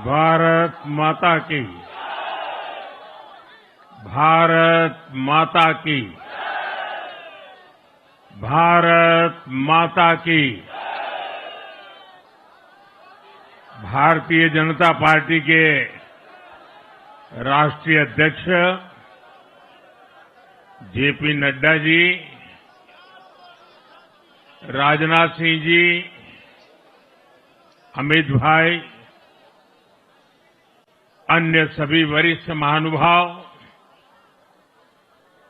भारत माता की। भारत माता की। भारत माता की। भारतीय जनता पार्टी के राष्ट्रीय अध्यक्ष जेपी नड्डा जी, राजनाथ सिंह जी, अमित भाई, अन्य सभी वरिष्ठ महानुभाव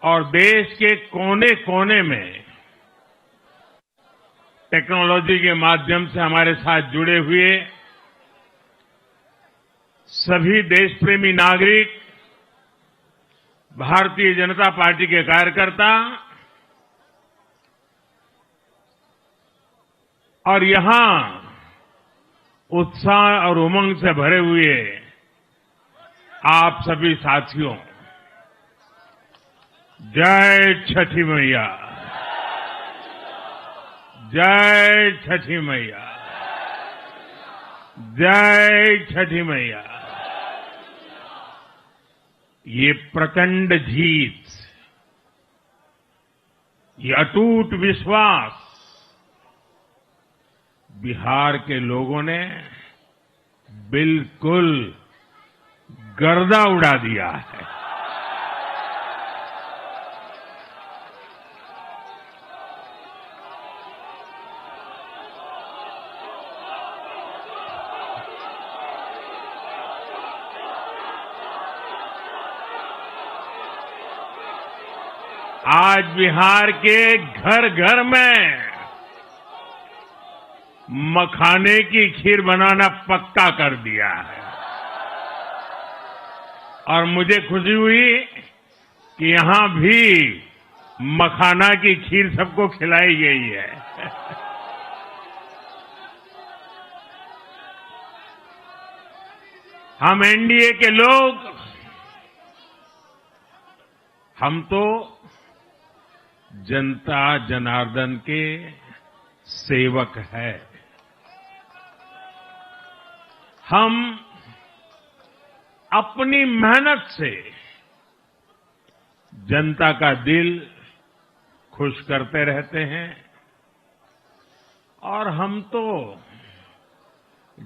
और देश के कोने कोने में टेक्नोलॉजी के माध्यम से हमारे साथ जुड़े हुए सभी देशप्रेमी नागरिक, भारतीय जनता पार्टी के कार्यकर्ता और यहां उत्साह और उमंग से भरे हुए आप सभी साथियों, जय छठी मैया। जय छठी मैया। जय छठी मैया। ये प्रचंड जीत, ये अटूट विश्वास बिहार के लोगों ने बिल्कुल गर्दा उड़ा दिया है। आज बिहार के घर घर में मखाने की खीर बनाना पक्का कर दिया है और मुझे खुशी हुई कि यहां भी मखाना की खीर सबको खिलाई गई है। हम एनडीए के लोग, हम तो जनता जनार्दन के सेवक हैं। हम अपनी मेहनत से जनता का दिल खुश करते रहते हैं और हम तो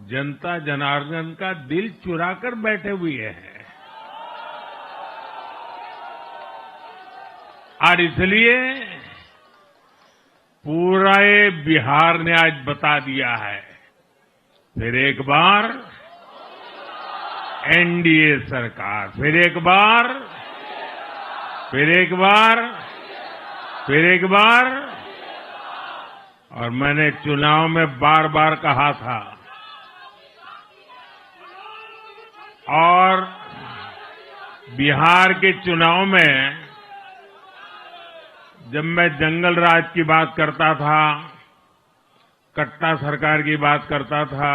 जनता जनार्दन का दिल चुरा कर बैठे हुए हैं। और इसलिए पूरा बिहार ने आज बता दिया है, फिर एक बार एनडीए सरकार, फिर एक बार, फिर एक बार, फिर एक बार। और मैंने चुनाव में बार बार कहा था और बिहार के चुनाव में जब मैं जंगल राज की बात करता था, कट्टा सरकार की बात करता था,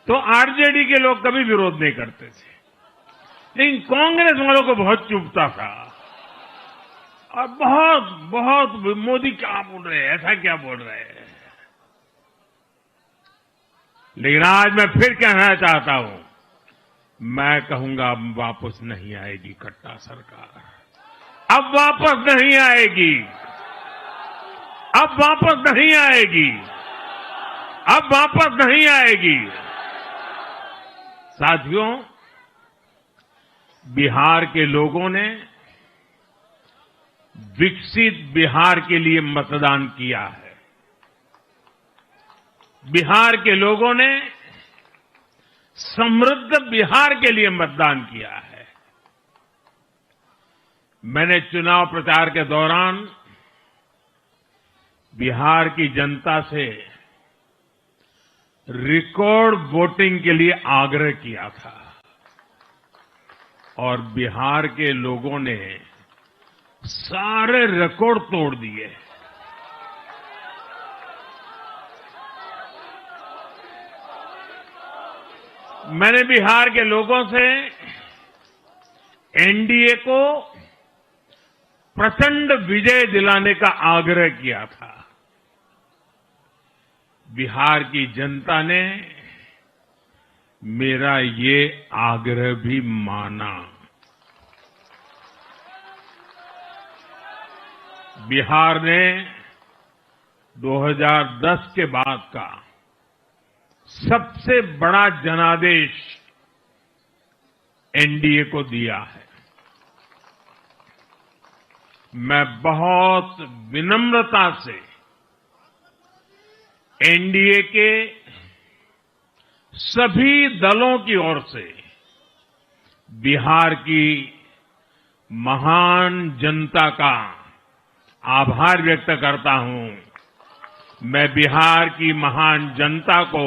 तो आरजेडी के लोग कभी विरोध नहीं करते थे, लेकिन कांग्रेस वालों को बहुत चुभता था और बहुत बहुत मोदी क्या बोल रहे हैं, ऐसा क्या बोल रहे हैं। लेकिन आज मैं फिर कहना चाहता हूं, मैं कहूंगा अब वापस नहीं आएगी कट्टा सरकार, अब वापस नहीं आएगी, अब वापस नहीं आएगी, अब वापस नहीं आएगी। साथियों, बिहार के लोगों ने विकसित बिहार के लिए मतदान किया है। बिहार के लोगों ने समृद्ध बिहार के लिए मतदान किया है। मैंने चुनाव प्रचार के दौरान बिहार की जनता से रिकॉर्ड वोटिंग के लिए आग्रह किया था और बिहार के लोगों ने सारे रिकॉर्ड तोड़ दिए। मैंने बिहार के लोगों से एनडीए को प्रचंड विजय दिलाने का आग्रह किया था। बिहार की जनता ने मेरा ये आग्रह भी माना। बिहार ने 2010 के बाद का सबसे बड़ा जनादेश एनडीए को दिया है। मैं बहुत विनम्रता से एनडीए के सभी दलों की ओर से बिहार की महान जनता का आभार व्यक्त करता हूं। मैं बिहार की महान जनता को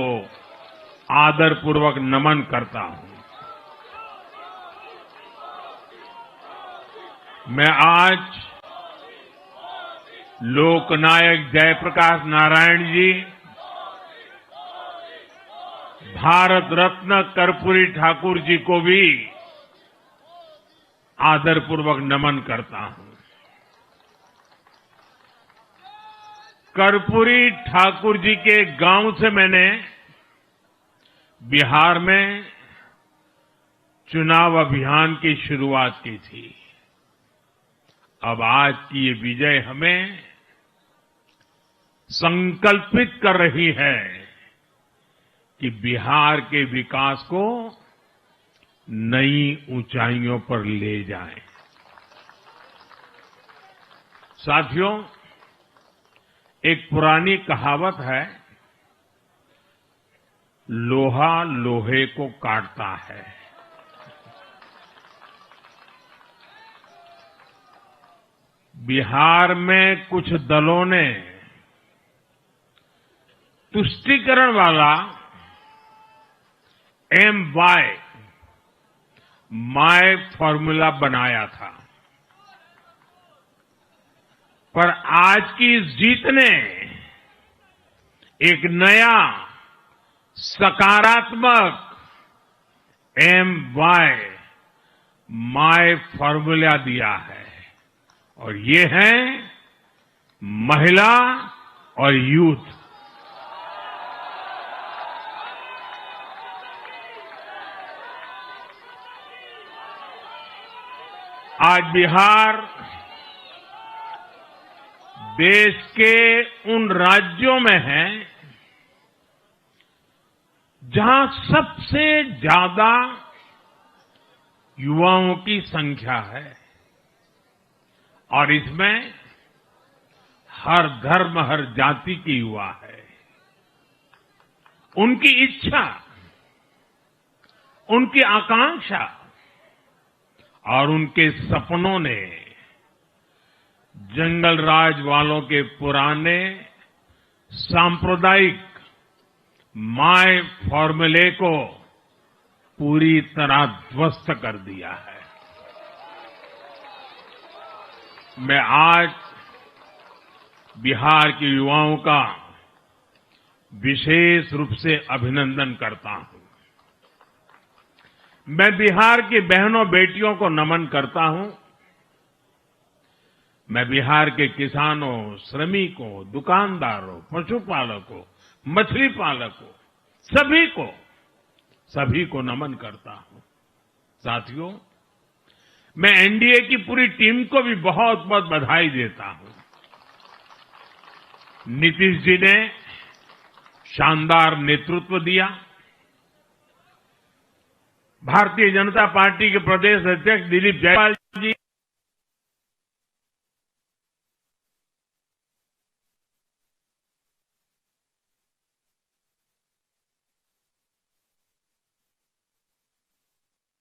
आदरपूर्वक नमन करता हूं। मैं आज लोकनायक जयप्रकाश नारायण जी, भारत रत्न कर्पूरी ठाकुर जी को भी आदरपूर्वक नमन करता हूं। कर्पूरी ठाकुर जी के गांव से मैंने बिहार में चुनाव अभियान की शुरुआत की थी। अब आज की ये विजय हमें संकल्पित कर रही है कि बिहार के विकास को नई ऊंचाइयों पर ले जाएं। साथियों, एक पुरानी कहावत है, लोहा लोहे को काटता है। बिहार में कुछ दलों ने तुष्टीकरण वाला माय फॉर्मूला बनाया था, पर आज की इस जीत ने एक नया सकारात्मक माय फॉर्मूला दिया है, और ये है महिला और यूथ। आज बिहार देश के उन राज्यों में है जहां सबसे ज्यादा युवाओं की संख्या है, और इसमें हर धर्म, हर जाति की युवा है। उनकी इच्छा, उनकी आकांक्षा और उनके सपनों ने जंगल राज वालों के पुराने सांप्रदायिक माय फॉर्मूले को पूरी तरह ध्वस्त कर दिया है। मैं आज बिहार के युवाओं का विशेष रूप से अभिनंदन करता हूं। मैं बिहार की बहनों बेटियों को नमन करता हूं। मैं बिहार के किसानों, श्रमिकों, दुकानदारों, पशुपालकों, मछली पालकों, सभी को नमन करता हूं। साथियों, मैं एनडीए की पूरी टीम को भी बहुत बहुत बधाई देता हूं। नीतीश जी ने शानदार नेतृत्व दिया। भारतीय जनता पार्टी के प्रदेश अध्यक्ष दिलीप जायसवाल जी,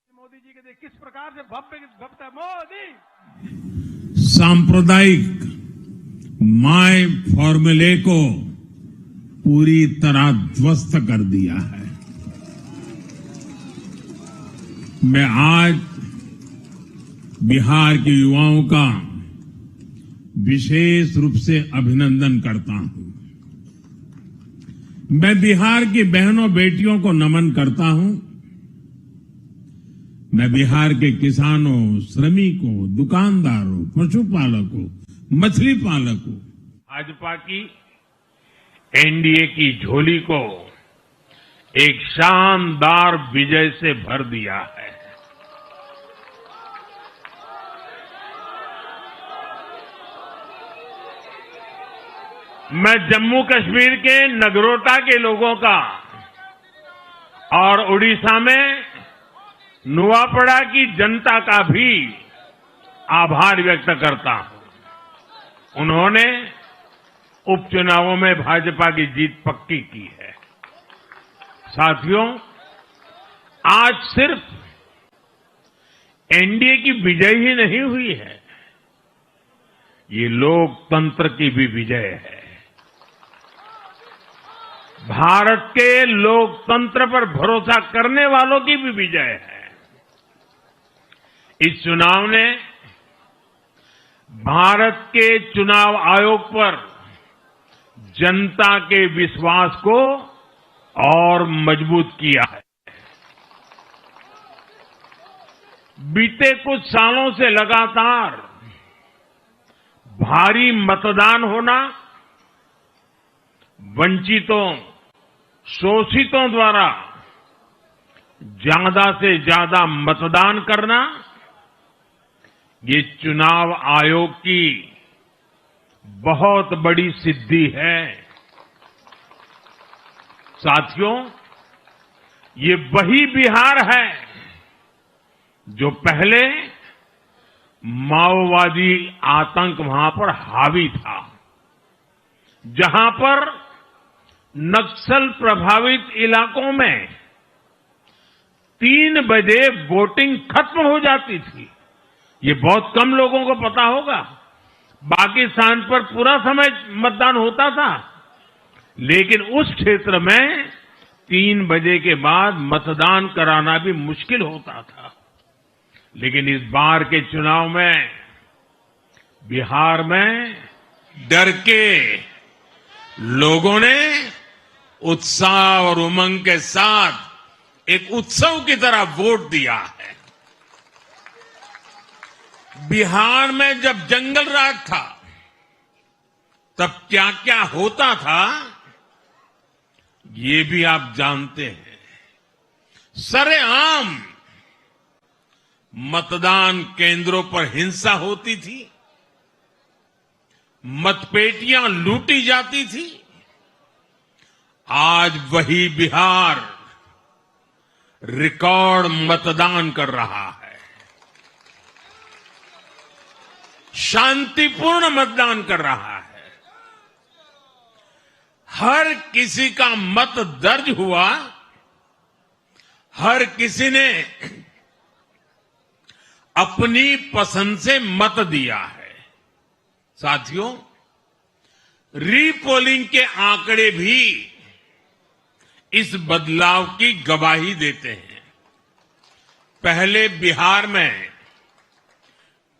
मोदी जी के किस प्रकार से भव्य मोदी सांप्रदायिक माय फॉर्मूले को पूरी तरह ध्वस्त कर दिया है। मैं आज बिहार के युवाओं का विशेष रूप से अभिनंदन करता हूं। मैं बिहार की बहनों बेटियों को नमन करता हूं। मैं बिहार के किसानों, श्रमिकों, दुकानदारों, पशुपालकों, मछली पालकों, भाजपा की एनडीए की झोली को एक शानदार विजय से भर दिया है। मैं जम्मू कश्मीर के नगरोटा के लोगों का और उड़ीसा में नुआपड़ा की जनता का भी आभार व्यक्त करता हूं। उन्होंने उपचुनावों में भाजपा की जीत पक्की की है। साथियों, आज सिर्फ एनडीए की विजय ही नहीं हुई है, ये लोकतंत्र की भी विजय है। भारत के लोकतंत्र पर भरोसा करने वालों की भी विजय है। इस चुनाव ने भारत के चुनाव आयोग पर जनता के विश्वास को और मजबूत किया है। बीते कुछ सालों से लगातार भारी मतदान होना, वंचितों, शोषितों द्वारा ज्यादा से ज्यादा मतदान करना, ये चुनाव आयोग की बहुत बड़ी सिद्धि है। साथियों, ये वही बिहार है जो पहले माओवादी आतंक वहां पर हावी था, जहां पर नक्सल प्रभावित इलाकों में 3 बजे वोटिंग खत्म हो जाती थी। ये बहुत कम लोगों को पता होगा। बाकी स्थान पर पूरा समय मतदान होता था, लेकिन उस क्षेत्र में 3 बजे के बाद मतदान कराना भी मुश्किल होता था। लेकिन इस बार के चुनाव में बिहार में डर के लोगों ने उत्साह और उमंग के साथ एक उत्सव की तरह वोट दिया है। बिहार में जब जंगल राज था, तब क्या क्या होता था, ये भी आप जानते हैं। सरेआम मतदान केंद्रों पर हिंसा होती थी, मतपेटियां लूटी जाती थी। आज वही बिहार रिकॉर्ड मतदान कर रहा है। शांतिपूर्ण मतदान कर रहा है। हर किसी का मत दर्ज हुआ, हर किसी ने अपनी पसंद से मत दिया है। साथियों, रीपोलिंग के आंकड़े भी इस बदलाव की गवाही देते हैं। पहले बिहार में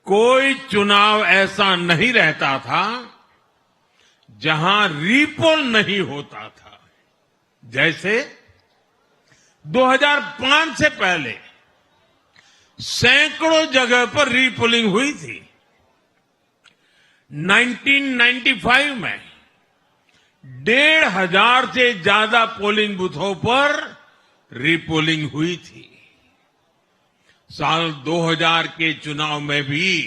कोई चुनाव ऐसा नहीं रहता था जहां रीपोल नहीं होता था। जैसे 2005 से पहले सैकड़ों जगह पर रीपोलिंग हुई थी। 1995 में 1,500 से ज्यादा पोलिंग बूथों पर रीपोलिंग हुई थी। साल 2000 के चुनाव में भी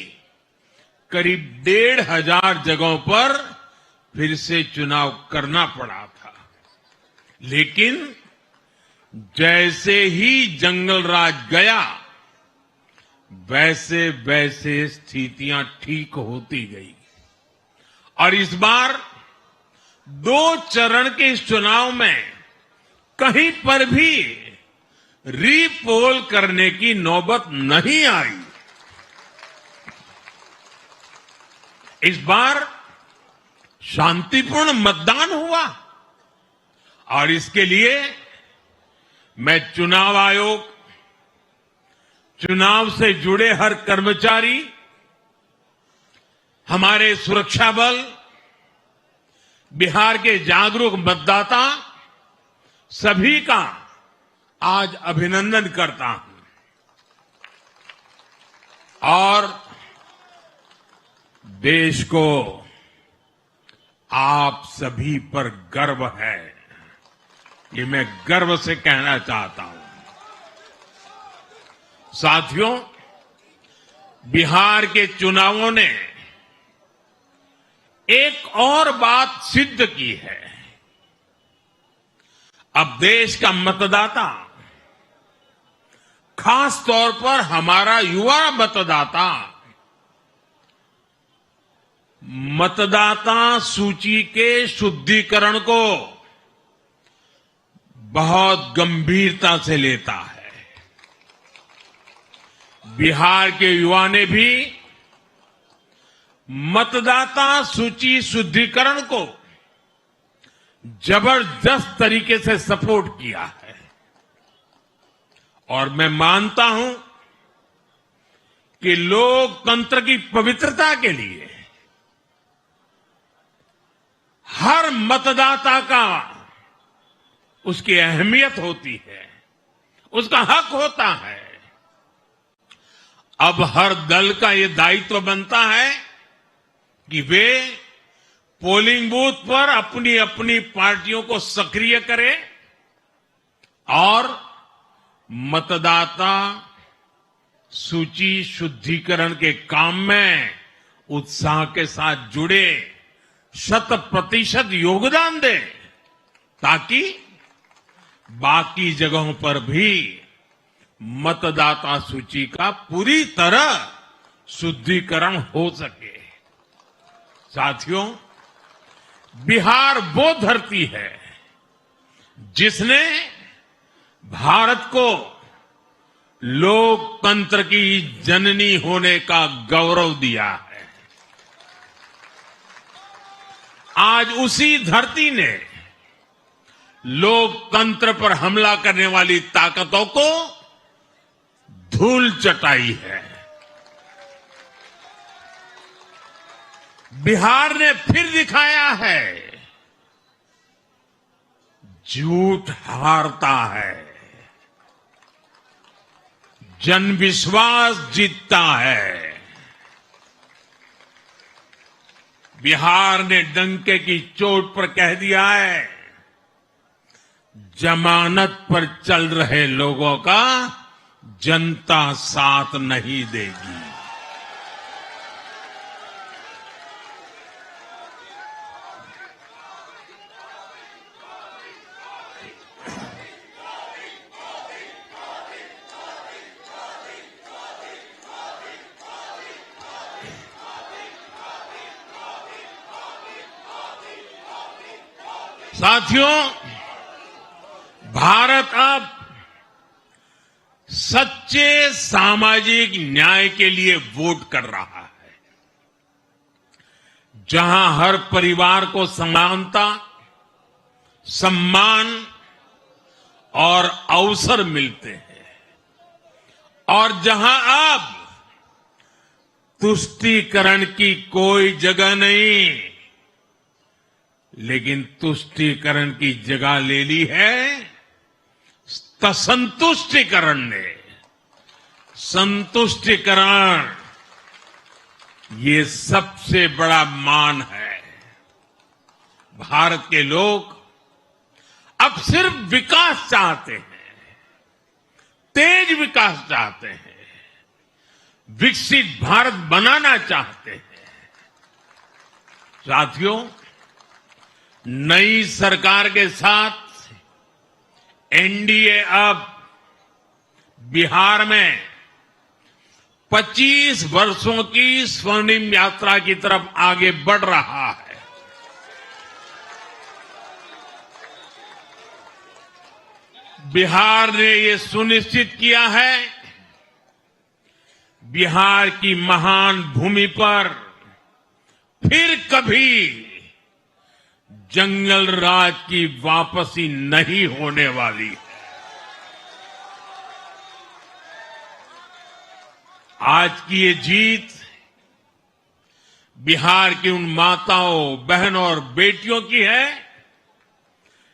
करीब 1,500 जगहों पर फिर से चुनाव करना पड़ा था। लेकिन जैसे ही जंगल राज गया, वैसे वैसे स्थितियां ठीक होती गई और इस बार 2 चरण के इस चुनाव में कहीं पर भी रीपोल करने की नौबत नहीं आई। इस बार शांतिपूर्ण मतदान हुआ और इसके लिए मैं चुनाव आयोग, चुनाव से जुड़े हर कर्मचारी, हमारे सुरक्षा बल, बिहार के जागरूक मतदाता, सभी का आज अभिनंदन करता हूं और देश को आप सभी पर गर्व है। ये मैं गर्व से कहना चाहता हूं। साथियों, बिहार के चुनावों ने एक और बात सिद्ध की है। अब देश का मतदाता, खास तौर पर हमारा युवा मतदाता, मतदाता सूची के शुद्धिकरण को बहुत गंभीरता से लेता है। बिहार के युवा ने भी मतदाता सूची शुद्धिकरण को जबरदस्त तरीके से सपोर्ट किया है और मैं मानता हूं कि लोकतंत्र की पवित्रता के लिए हर मतदाता का उसकी अहमियत होती है, उसका हक होता है। अब हर दल का ये दायित्व बनता है कि वे पोलिंग बूथ पर अपनी अपनी पार्टियों को सक्रिय करें और मतदाता सूची शुद्धिकरण के काम में उत्साह के साथ जुड़े, 100% योगदान दें, ताकि बाकी जगहों पर भी मतदाता सूची का पूरी तरह शुद्धिकरण हो सके। साथियों, बिहार वो धरती है जिसने भारत को लोकतंत्र की जननी होने का गौरव दिया है। आज उसी धरती ने लोकतंत्र पर हमला करने वाली ताकतों को धूल चटाई है। बिहार ने फिर दिखाया है, झूठ हारता है, जन विश्वास जीतता है। बिहार ने डंके की चोट पर कह दिया है, जमानत पर चल रहे लोगों का जनता साथ नहीं देगी। साथियों, भारत अब सच्चे सामाजिक न्याय के लिए वोट कर रहा है, जहां हर परिवार को समानता, सम्मान और अवसर मिलते हैं और जहां अब तुष्टीकरण की कोई जगह नहीं, लेकिन तुष्टीकरण की जगह ले ली है संतुष्टीकरण ने। संतुष्टीकरण ये सबसे बड़ा मान है। भारत के लोग अब सिर्फ विकास चाहते हैं, तेज विकास चाहते हैं, विकसित भारत बनाना चाहते हैं। साथियों, नई सरकार के साथ एनडीए अब बिहार में 25 वर्षों की स्वर्णिम यात्रा की तरफ आगे बढ़ रहा है। बिहार ने ये सुनिश्चित किया है, बिहार की महान भूमि पर फिर कभी जंगल राज की वापसी नहीं होने वाली है। आज की ये जीत बिहार की उन माताओं, बहनों और बेटियों की है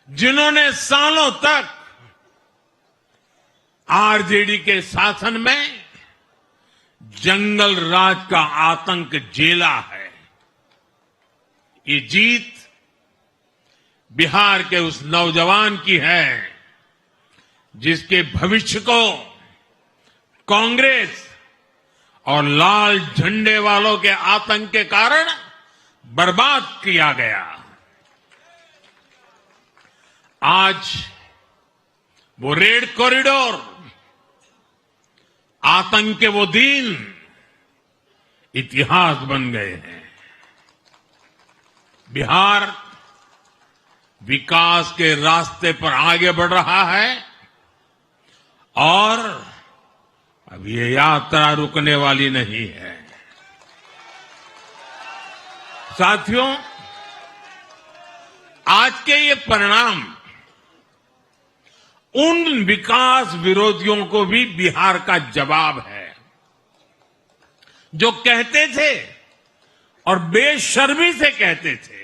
जिन्होंने सालों तक आरजेडी के शासन में जंगल राज का आतंक झेला है। ये जीत बिहार के उस नौजवान की है जिसके भविष्य को कांग्रेस और लाल झंडे वालों के आतंक के कारण बर्बाद किया गया। आज वो रेड कॉरिडोर, आतंक के वो दिन इतिहास बन गए हैं। बिहार विकास के रास्ते पर आगे बढ़ रहा है और अब ये यात्रा रुकने वाली नहीं है। साथियों, आज के ये परिणाम उन विकास विरोधियों को भी बिहार का जवाब है जो कहते थे और बेशर्मी से कहते थे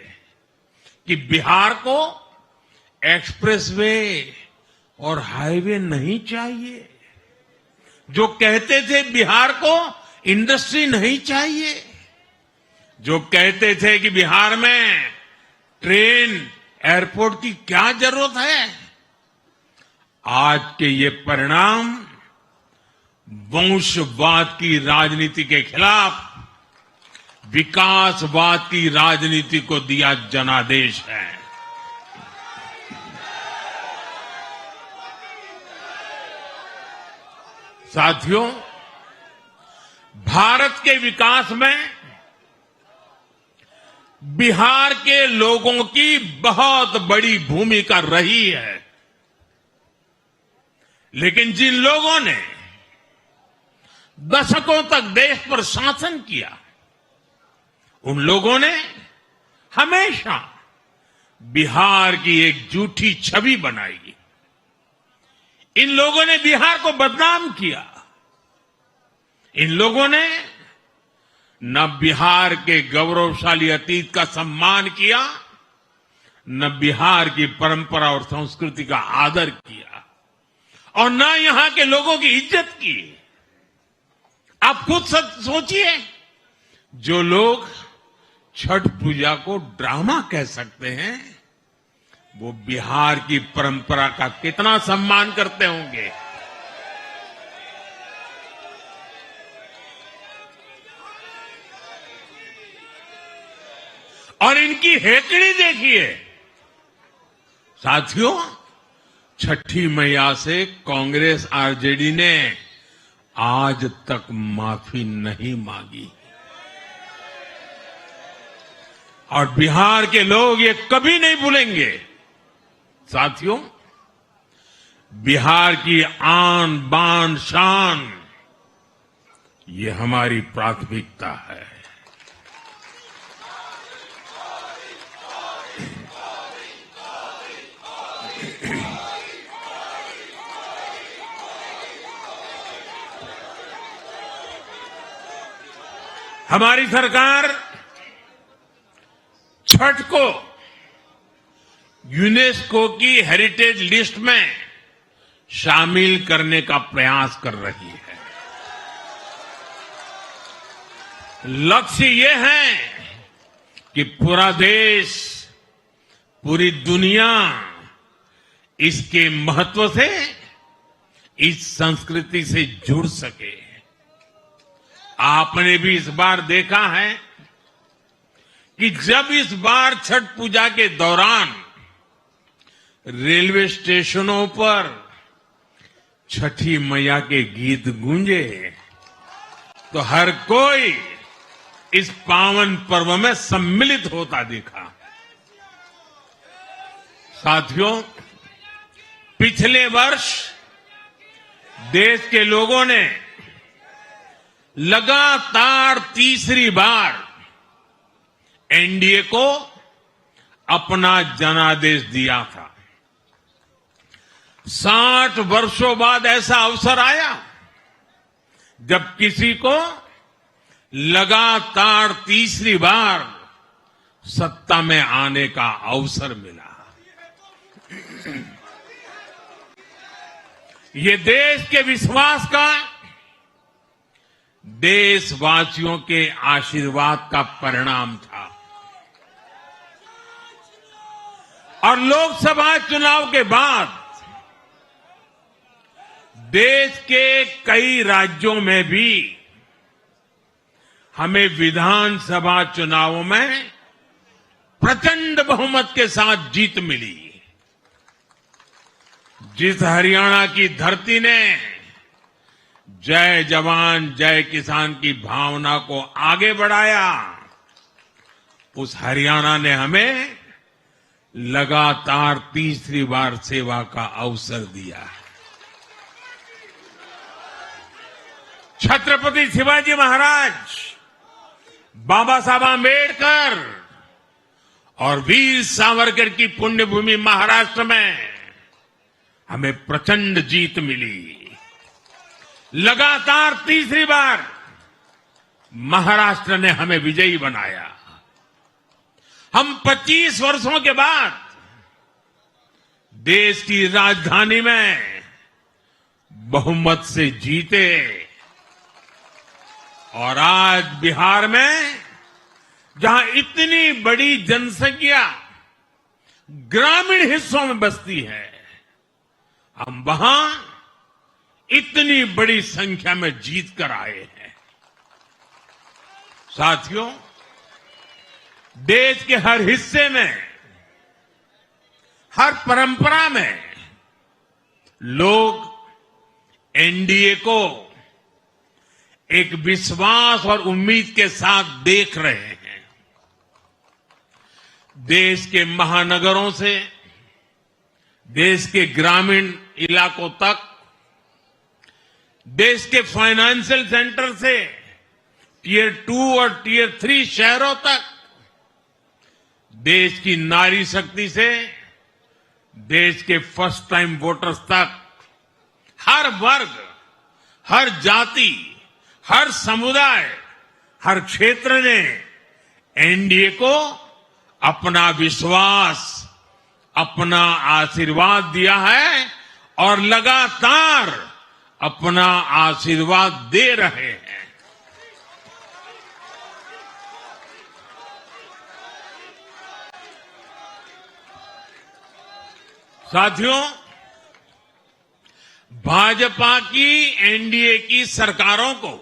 कि बिहार को एक्सप्रेसवे और हाईवे नहीं चाहिए, जो कहते थे बिहार को इंडस्ट्री नहीं चाहिए, जो कहते थे कि बिहार में ट्रेन एयरपोर्ट की क्या जरूरत है। आज के ये परिणाम वंशवाद की राजनीति के खिलाफ विकासवाद की राजनीति को दिया जनादेश है। साथियों, भारत के विकास में बिहार के लोगों की बहुत बड़ी भूमिका रही है, लेकिन जिन लोगों ने दशकों तक देश पर शासन किया, उन लोगों ने हमेशा बिहार की एक झूठी छवि बनाई। इन लोगों ने बिहार को बदनाम किया। इन लोगों ने न बिहार के गौरवशाली अतीत का सम्मान किया, न बिहार की परंपरा और संस्कृति का आदर किया, और न यहां के लोगों की इज्जत की। आप खुद सोचिए, जो लोग छठ पूजा को ड्रामा कह सकते हैं, वो बिहार की परंपरा का कितना सम्मान करते होंगे। और इनकी हेकड़ी देखिए। साथियों, छठी मैया से कांग्रेस आरजेडी ने आज तक माफी नहीं मांगी, और बिहार के लोग ये कभी नहीं भूलेंगे। साथियों, बिहार की आन बान शान, ये हमारी प्राथमिकता है। हमारी सरकार छठ को यूनेस्को की हेरिटेज लिस्ट में शामिल करने का प्रयास कर रही है। लक्ष्य ये है कि पूरा देश, पूरी दुनिया इसके महत्व से, इस संस्कृति से जुड़ सके। आपने भी इस बार देखा है कि जब इस बार छठ पूजा के दौरान रेलवे स्टेशनों पर छठी मैया के गीत गूंजे, तो हर कोई इस पावन पर्व में सम्मिलित होता दिखा। साथियों, पिछले वर्ष देश के लोगों ने लगातार तीसरी बार एनडीए को अपना जनादेश दिया था। 60 वर्षों बाद ऐसा अवसर आया जब किसी को लगातार तीसरी बार सत्ता में आने का अवसर मिला। ये देश के विश्वास का, देशवासियों के आशीर्वाद का परिणाम था। और लोकसभा चुनाव के बाद देश के कई राज्यों में भी हमें विधानसभा चुनावों में प्रचंड बहुमत के साथ जीत मिली। जिस हरियाणा की धरती ने जय जवान जय किसान की भावना को आगे बढ़ाया, उस हरियाणा ने हमें लगातार तीसरी बार सेवा का अवसर दिया। छत्रपति शिवाजी महाराज, बाबा साहब आंबेडकर और वीर सावरकर की पुण्यभूमि महाराष्ट्र में हमें प्रचंड जीत मिली। लगातार तीसरी बार महाराष्ट्र ने हमें विजयी बनाया। हम 25 वर्षों के बाद देश की राजधानी में बहुमत से जीते और आज बिहार में जहां इतनी बड़ी जनसंख्या ग्रामीण हिस्सों में बसती है, हम वहां इतनी बड़ी संख्या में जीत कर आए हैं। साथियों, देश के हर हिस्से में, हर परंपरा में लोग एनडीए को एक विश्वास और उम्मीद के साथ देख रहे हैं। देश के महानगरों से देश के ग्रामीण इलाकों तक, देश के फाइनेंशियल सेंटर से टियर 2 और टियर 3 शहरों तक, देश की नारी शक्ति से देश के फर्स्ट टाइम वोटर्स तक, हर वर्ग, हर जाति, हर समुदाय, हर क्षेत्र ने एनडीए को अपना विश्वास, अपना आशीर्वाद दिया है और लगातार अपना आशीर्वाद दे रहे हैं। साथियों, भाजपा की एनडीए की सरकारों को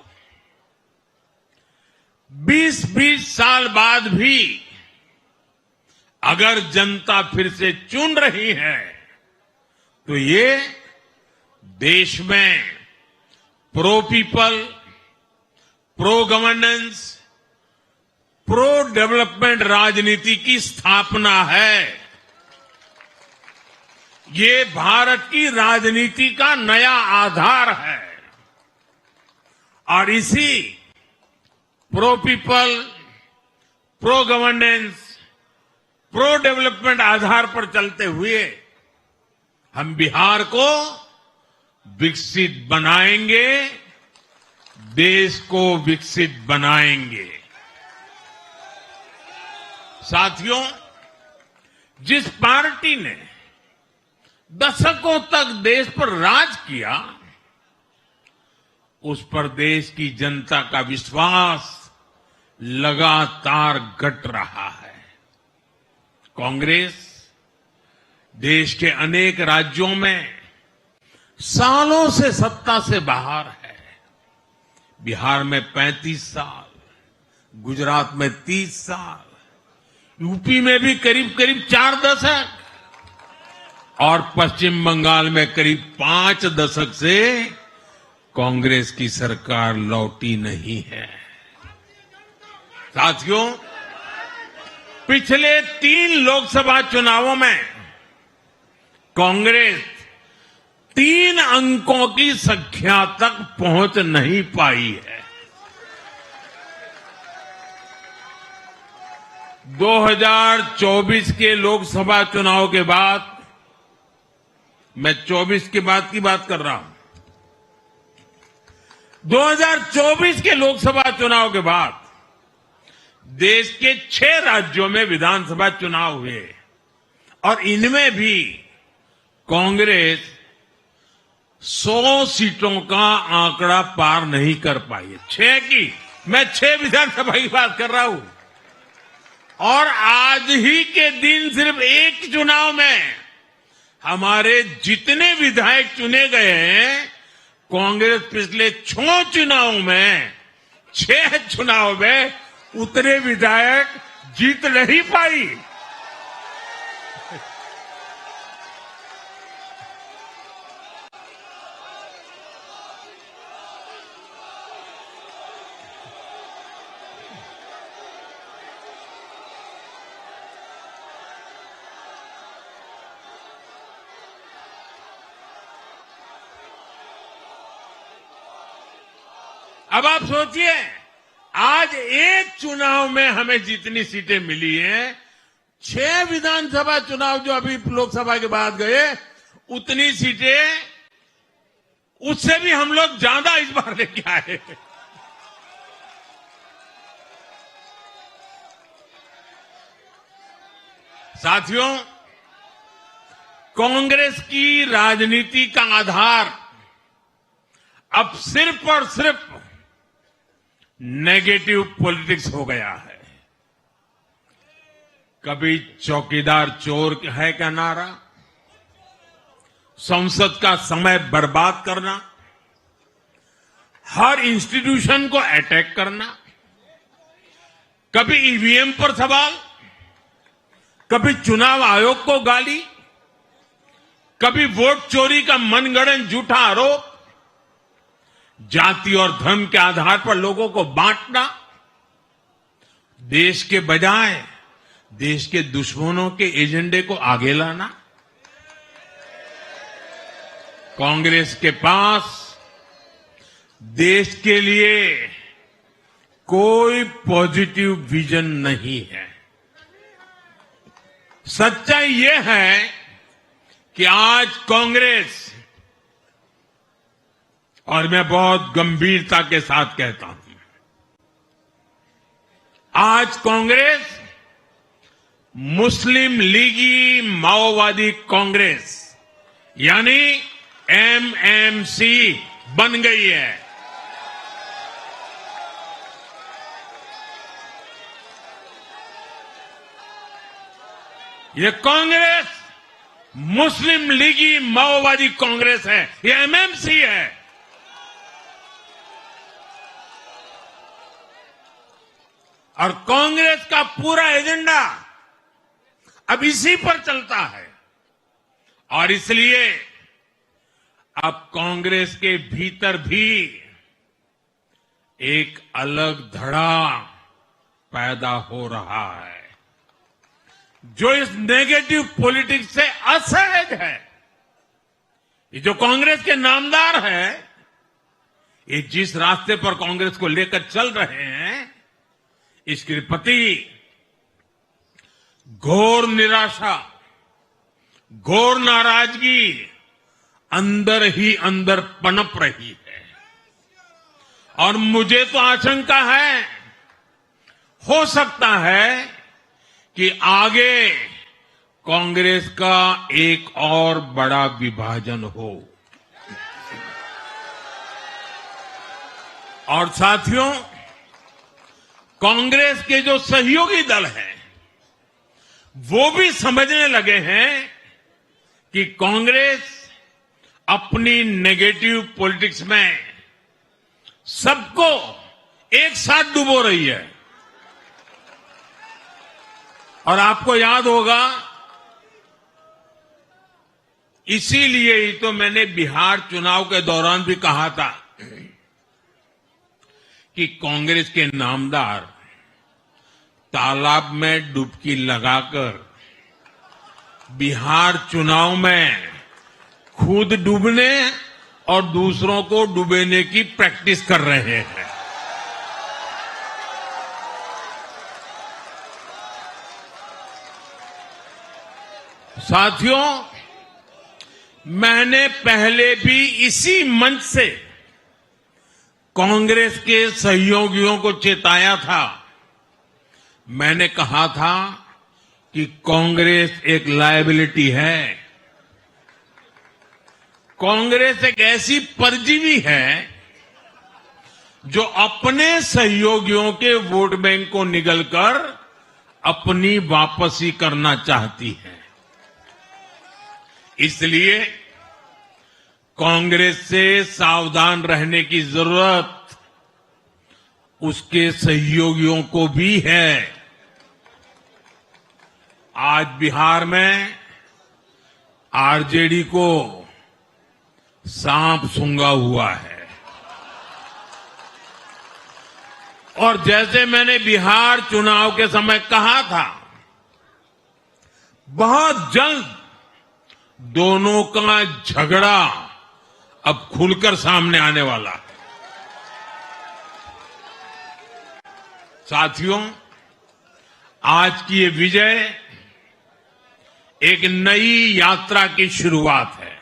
20-20 साल बाद भी अगर जनता फिर से चुन रही है तो ये देश में pro people, pro governance, pro development राजनीति की स्थापना है। ये भारत की राजनीति का नया आधार है और इसी pro people, pro governance, pro development आधार पर चलते हुए हम बिहार को विकसित बनाएंगे, देश को विकसित बनाएंगे। साथियों, जिस पार्टी ने दशकों तक देश पर राज किया, उस पर देश की जनता का विश्वास लगातार घट रहा है। कांग्रेस देश के अनेक राज्यों में सालों से सत्ता से बाहर है। बिहार में 35 साल, गुजरात में 30 साल, यूपी में भी करीब करीब 4 दशक और पश्चिम बंगाल में करीब 5 दशक से कांग्रेस की सरकार लौटी नहीं है। साथियों, पिछले 3 लोकसभा चुनावों में कांग्रेस 3 अंकों की संख्या तक पहुंच नहीं पाई है। 2024 के लोकसभा चुनाव के बाद, मैं 24 के बाद की बात कर रहा हूं, 2024 के लोकसभा चुनाव के बाद देश के 6 राज्यों में विधानसभा चुनाव हुए और इनमें भी कांग्रेस 100 सीटों का आंकड़ा पार नहीं कर पाई है। 6 की, मैं 6 विधानसभा की बात कर रहा हूं। और आज ही के दिन सिर्फ एक चुनाव में हमारे जितने विधायक चुने गए हैं, कांग्रेस पिछले 6 चुनाव में 6 चुनाव में उतने विधायक जीत नहीं पाई। अब आप सोचिए, आज एक चुनाव में हमें जितनी सीटें मिली हैं, 6 विधानसभा चुनाव जो अभी लोकसभा के बाद गए, उतनी सीटें उससे भी हम लोग ज्यादा इस बार लेके आए। साथियों, कांग्रेस की राजनीति का आधार अब सिर्फ और सिर्फ नेगेटिव पॉलिटिक्स हो गया है। कभी चौकीदार चोर है का नारा, संसद का समय बर्बाद करना, हर इंस्टीट्यूशन को अटैक करना, कभी ईवीएम पर सवाल, कभी चुनाव आयोग को गाली, कभी वोट चोरी का मनगढ़ंत झूठा आरोप, जाति और धर्म के आधार पर लोगों को बांटना, देश के बजाय देश के दुश्मनों के एजेंडे को आगे लाना। कांग्रेस के पास देश के लिए कोई पॉजिटिव विजन नहीं है। सच्चाई यह है कि आज कांग्रेस, और मैं बहुत गंभीरता के साथ कहता हूं, आज कांग्रेस मुस्लिम लीगी माओवादी कांग्रेस यानी एमएमसी बन गई है। ये कांग्रेस मुस्लिम लीगी माओवादी कांग्रेस है, ये एमएमसी है। और कांग्रेस का पूरा एजेंडा अब इसी पर चलता है। और इसलिए अब कांग्रेस के भीतर भी एक अलग धड़ा पैदा हो रहा है, जो इस नेगेटिव पॉलिटिक्स से असहज है। ये जो कांग्रेस के नामदार है, ये जिस रास्ते पर कांग्रेस को लेकर चल रहे हैं, इसके प्रति घोर निराशा, घोर नाराजगी अंदर ही अंदर पनप रही है। और मुझे तो आशंका है, हो सकता है कि आगे कांग्रेस का एक और बड़ा विभाजन हो। और साथियों, कांग्रेस के जो सहयोगी दल हैं, वो भी समझने लगे हैं कि कांग्रेस अपनी नेगेटिव पॉलिटिक्स में सबको एक साथ डुबो रही है। और आपको याद होगा, इसीलिए ही तो मैंने बिहार चुनाव के दौरान भी कहा था कि कांग्रेस के नामदार तालाब में डुबकी लगाकर बिहार चुनाव में खुद डूबने और दूसरों को डुबेने की प्रैक्टिस कर रहे हैं। साथियों, मैंने पहले भी इसी मंच से कांग्रेस के सहयोगियों को चेताया था। मैंने कहा था कि कांग्रेस एक लायबिलिटी है, कांग्रेस एक ऐसी परजीवी है जो अपने सहयोगियों के वोट बैंक को निगलकर अपनी वापसी करना चाहती है। इसलिए कांग्रेस से सावधान रहने की जरूरत उसके सहयोगियों को भी है। आज बिहार में आरजेडी को सांप सूंघा हुआ है और जैसे मैंने बिहार चुनाव के समय कहा था, बहुत जल्द दोनों का झगड़ा अब खुलकर सामने आने वाला है। साथियों, आज की ये विजय एक नई यात्रा की शुरुआत है।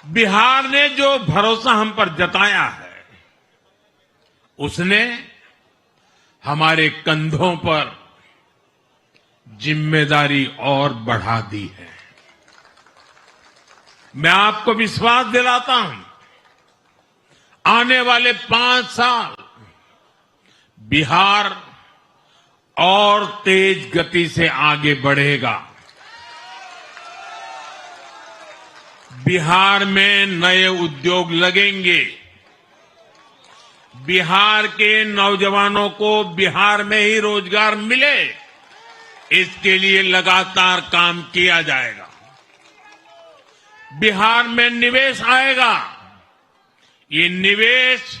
बिहार ने जो भरोसा हम पर जताया है, उसने हमारे कंधों पर जिम्मेदारी और बढ़ा दी है। मैं आपको विश्वास दिलाता हूं, आने वाले 5 साल बिहार और तेज गति से आगे बढ़ेगा। बिहार में नए उद्योग लगेंगे। बिहार के नौजवानों को बिहार में ही रोजगार मिले, इसके लिए लगातार काम किया जाएगा। बिहार में निवेश आएगा। ये निवेश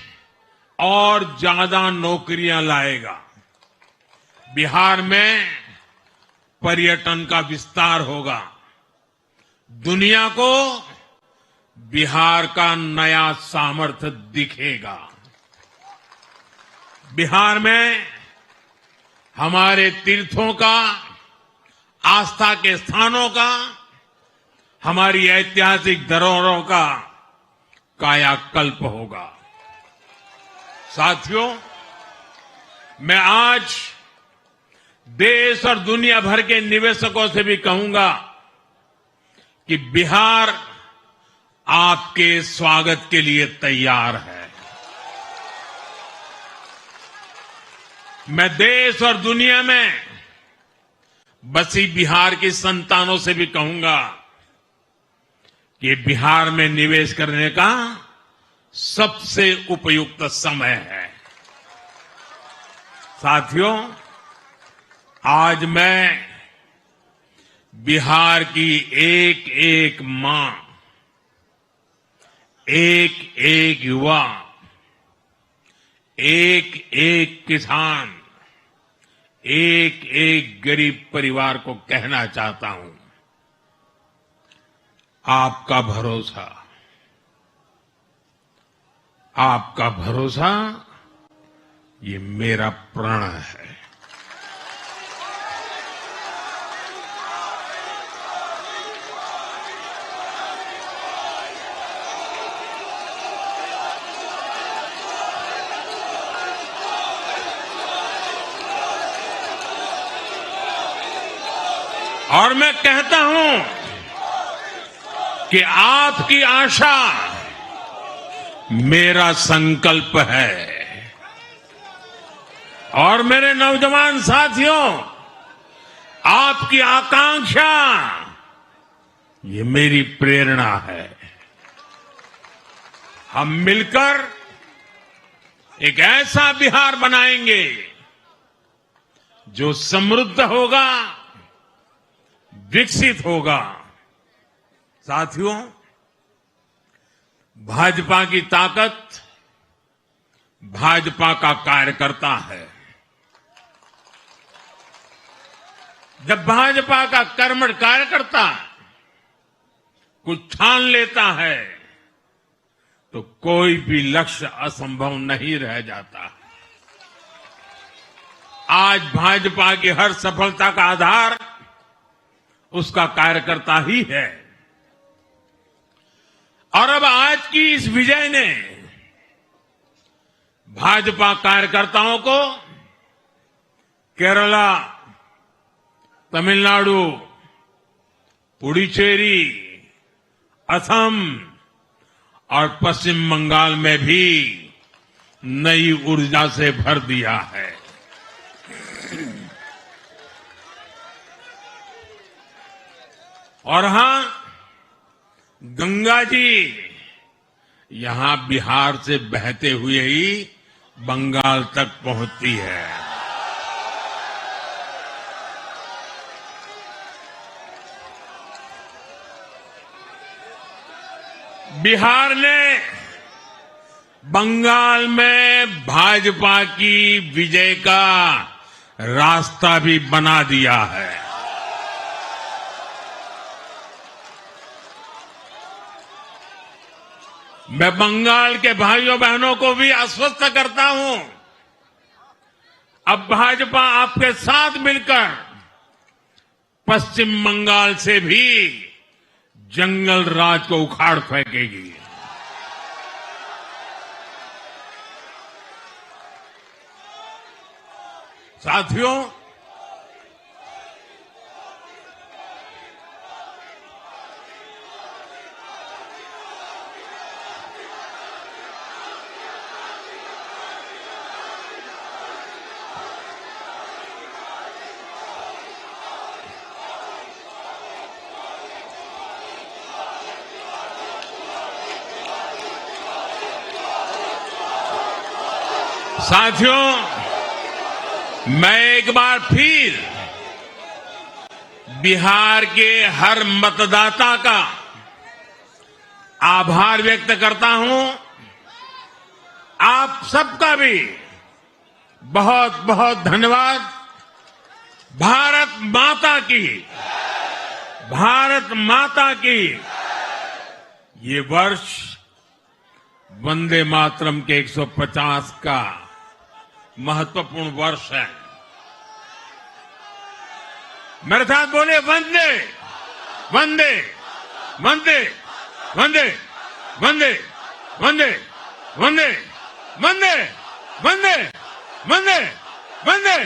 और ज्यादा नौकरियां लाएगा। बिहार में पर्यटन का विस्तार होगा। दुनिया को बिहार का नया सामर्थ्य दिखेगा। बिहार में हमारे तीर्थों का, आस्था के स्थानों का, हमारी ऐतिहासिक धरोहरों का कायाकल्प होगा। साथियों, मैं आज देश और दुनिया भर के निवेशकों से भी कहूंगा कि बिहार आपके स्वागत के लिए तैयार है। मैं देश और दुनिया में बसी बिहार की संतानों से भी कहूंगा कि बिहार में निवेश करने का सबसे उपयुक्त समय है। साथियों, आज मैं बिहार की एक एक मां, एक एक युवा, एक एक किसान, एक एक गरीब परिवार को कहना चाहता हूं, आपका भरोसा, आपका भरोसा ये मेरा प्रण है। और मैं कहता हूं कि आपकी आशा मेरा संकल्प है। और मेरे नौजवान साथियों, आपकी आकांक्षा ये मेरी प्रेरणा है। हम मिलकर एक ऐसा बिहार बनाएंगे जो समृद्ध होगा, विकसित होगा। साथियों, भाजपा की ताकत भाजपा का कार्यकर्ता है। जब भाजपा का कर्मठ कार्यकर्ता कुछ ठान लेता है तो कोई भी लक्ष्य असंभव नहीं रह जाता। आज भाजपा की हर सफलता का आधार उसका कार्यकर्ता ही है। और अब आज की इस विजय ने भाजपा कार्यकर्ताओं को केरला, तमिलनाडु, पुडुचेरी, असम और पश्चिम बंगाल में भी नई ऊर्जा से भर दिया है। और हां, गंगा जी यहां बिहार से बहते हुए ही बंगाल तक पहुंचती है। बिहार ने बंगाल में भाजपा की विजय का रास्ता भी बना दिया है। मैं बंगाल के भाइयों बहनों को भी आश्वस्त करता हूं, अब भाजपा आपके साथ मिलकर पश्चिम बंगाल से भी जंगल राज को उखाड़ फेंकेगी। साथियों, मैं एक बार फिर बिहार के हर मतदाता का आभार व्यक्त करता हूं। आप सबका भी बहुत बहुत धन्यवाद। भारत माता की ये वर्ष वंदे मातरम के 150 का महत्वपूर्ण वर्ष है। मेरे साथ बोले वंदे वंदे वंदे वंदे वंदे वंदे वंदे वंदे वंदे वंदे वंदे